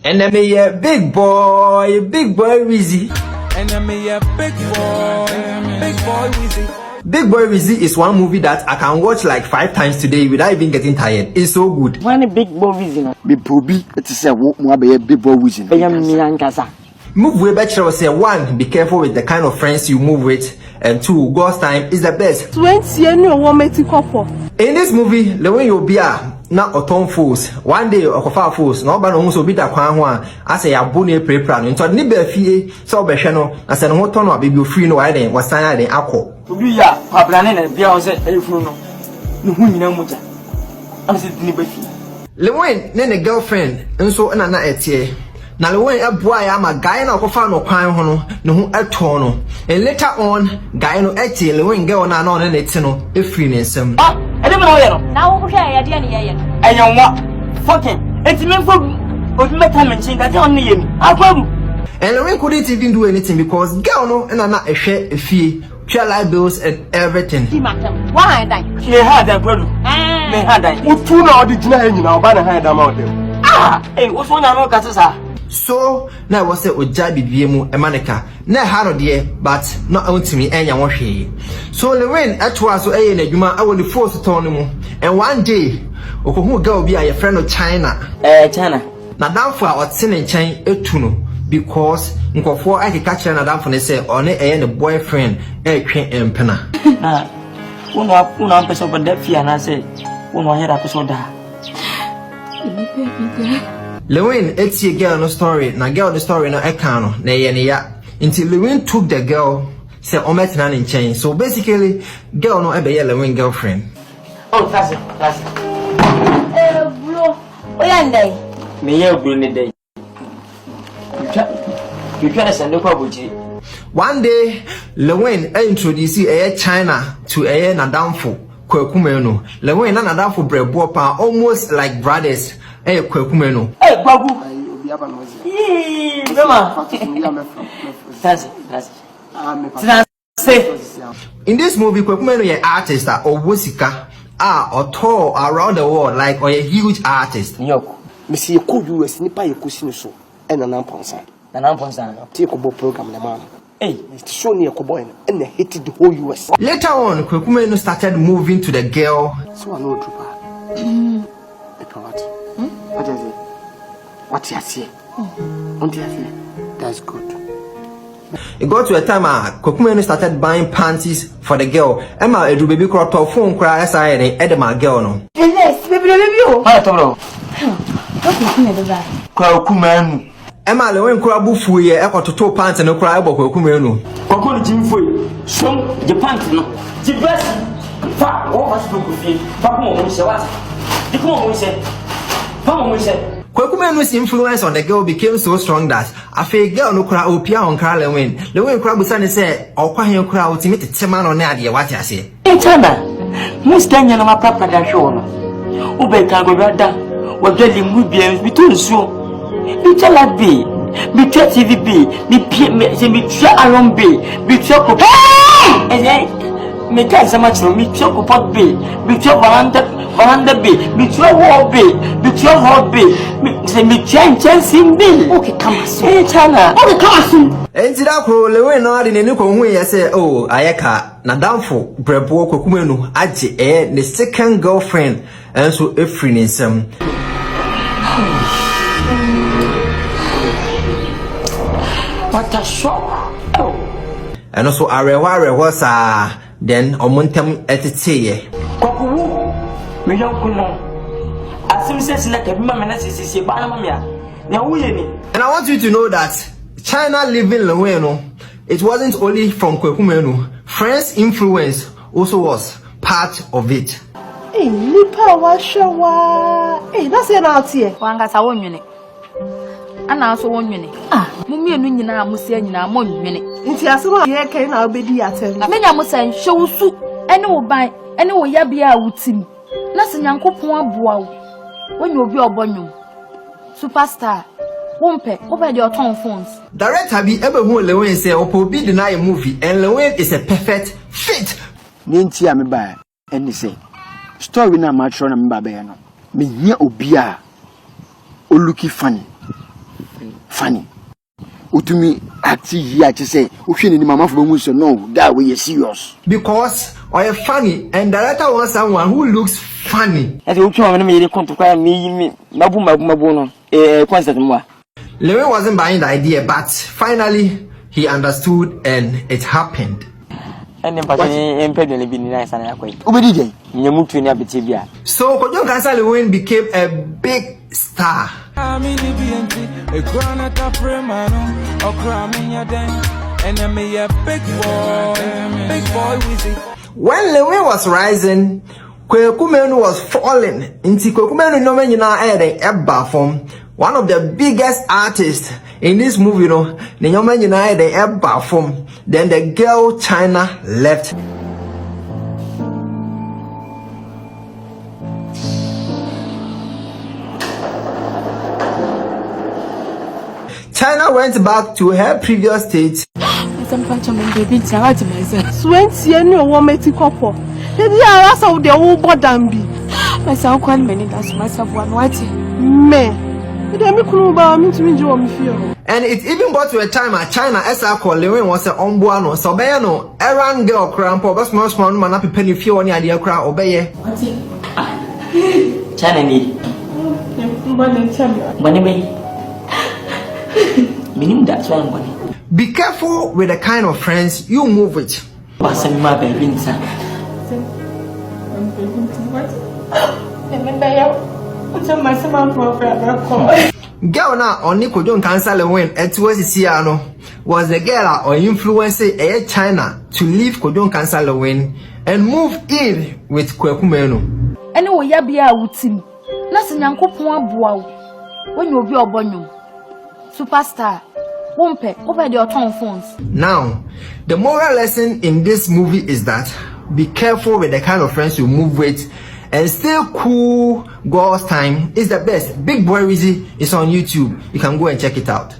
And then me big boy Weezy. And then me big boy Weezy. Big Boy Wezzy is one movie that I can watch like 5 times today without even getting tired. It's so good. One Big Boy Wezzy. Me probi it is a Big Boy Wezzy. Move way better say 1, be careful with the kind of friends you move with, and 2, God's time is the best. 20 In this movie, the way you be not autumn fools. One day okofa fools, no ba no so bi da kwan ho a ase ya bo ne prepare no into ni ba fie so be hwe no ase no hoto no abebi ofiri no wa den wasan ya den akọ. Obi ya pabrane na bia o se efunu no. Ne hu nyina muja. Am se ni ba fi. Lil Win ne girlfriend nso na etie. Na Lil Win aboa ya ma guy na okofa no kwan ho no ne hu eto no. And later on, guy no etie Lil Win girl na na eti no efiri ne nsam. Ede me no ye no. Na wo hwe ya de ne ye no. Enyanwa fucking eti me fogu. Obi meta me chin ka je on ne ye mi. Akwabu. And Lil Win couldn't even do anything because girl no na ehwe efie, share light bills and everything. Why die? She had that brother. Me had that. Utu na odi gina enyi na oba na ha da ma odem. Wo so nya no ka sesa. So na was say oja bibie mu emaneka na ha no de but no ontimi enya wo hwe. So Lil Win atwa so eye na dwuma awo the force ton mu, and one day okohu girl bi a ye friend no China. China. Na danfo a ote ne nchen etu no because nkofo akeka kire na danfo ne say one eye ne boyfriend etwe empena. Na uno pesa bada fia na say uno hera pesa da. Lil Win etie girl no story na girl the story no eka no na ye ne ya until Lil Win took the girl say ometena ne nchen. So basically girl no ebe ye Lil Win girlfriend. Oh, that's it. Bro. Oyande. Me ye bro ne dey. You try to send the kwabuji. One day Lil Win introduce China to Nadamfo Kwaku Manu. Lil Win and Nadamfo brebo pa almost like brothers. Kwaku Manu. Kwaku. In this movie, Kwaku Manu is an artist or wosika or tour around the world like or a huge artist. Nyoko. Me see you could US nipa you kusini so. And an amponsan. Take a program, the man. Hey, it's so near Coboy and they hated the whole US. Later on, Kwaku Manu started moving to the girl. So I know trooper. What is it? What you say? That's good. It got to a time Kwaku Manu started buying panties for the girl. Emma edu baby crop phone cry aside and Edema girl no. Yes, baby you. Hi, Toro. What is me do Kwaku Manu. Emma Lil Win kura bufu ye ekototo pants no kura ebo Kwaku Manu. Kwaku ni jimfo som je pants no. Ji best fa o was to fi. Fa ko mo se was. Di ko mo se. Fa mo se. Kwaku Manu's influence on the girl became so strong that afi girl no kura opia on kura Lil Win. Lil Win kura busa ne say okwa hen kura ultimate tema no na ade wate ase. Chana. Mustanya no mapapa da show no. Ube ka go da. Wa geli mu bia bi to nsuo. Bi tell B, bi tell TV B, bi tell Alon B, bi tell ko. Me tell so much from me tell ko pot B, bi tell veranda B, bi tell wall B, bi tell hall B, me chance B. Okay, come on. Hey, Chana. Okay, come on. Enti da ko Lil Win no ade ne ko hu ye say oh ayeka na damfo brebo Kwaku Manu age ne second girlfriend enso efri ne nsam. What a shock. Oh. And also arewa was then omontem etete. Kwaku me yankuno. Asim says na kabima me na sisi ba na mamia. Na wuye ni. And I want you to know that China living Lil Win no, it wasn't only from Kwaku Manu. Friends' influence also was part of it. Hey, nipa wa shawa. Hey, that's it out here. Wanga sa wonwene. Ana so wonwene. Mumienu nyina amusia nyina monwene. Nti asema ye kai na obedi atem. Menya musan hwewusu ene wo ban ene wo yabia wutim. Na senyankopon aboa wo. Wonya obi obonwom. Superstar. Wompe de oton phones. Director bi ebehu Lil Win say opo bi deny a movie and Lil Win is a perfect fit. Ninti a me ba eni say story na ma tro na me ba be no. Me hia obi a oluki funny. to me actually here to say okay ni mama for so no guy we serious because or funny and director wants someone who looks funny. As you come me control me mabu no concert mo. Lil Win wasn't buying the idea, but finally he understood and it happened. And then person be nice and akwa. Obedi dey Nyamutu ni abete bia. So Kojo Kansa Lil Win became a big star. When Lil Win was rising, Kwaku Manu was falling. Inti Kwaku Manu no man nyina eba form. One of the biggest artists in this movie, the young United they eba form. Then the girl China left. China went back to her previous state. Swenty any woman to couple. The arasa of the old bodambi. My son called many that's myself one white. Me. And it even got to a time at China as I call Lil Win was a ombuano, so bayano, errand girl cramp or small man up a penny few on the idea crowd obey. China need money. Meaning that's one money. Be careful with the kind of friends you move with. Girl now on Kojo Kansa Lil Win at Weezy was the girl or influencer a China to leave Kojo Kansa Lil Win and move in with Kwaku Manu. Anyway, ya bia wutim. Na se Nyankopon aboa wo. When you be obonyo. Superstar. Wompe, over the autumn phones. Now, the moral lesson in this movie is that be careful with the kind of friends you move with and stay cool. God's time is the best. Big Boy Wezzy is on YouTube. You can go and check it out.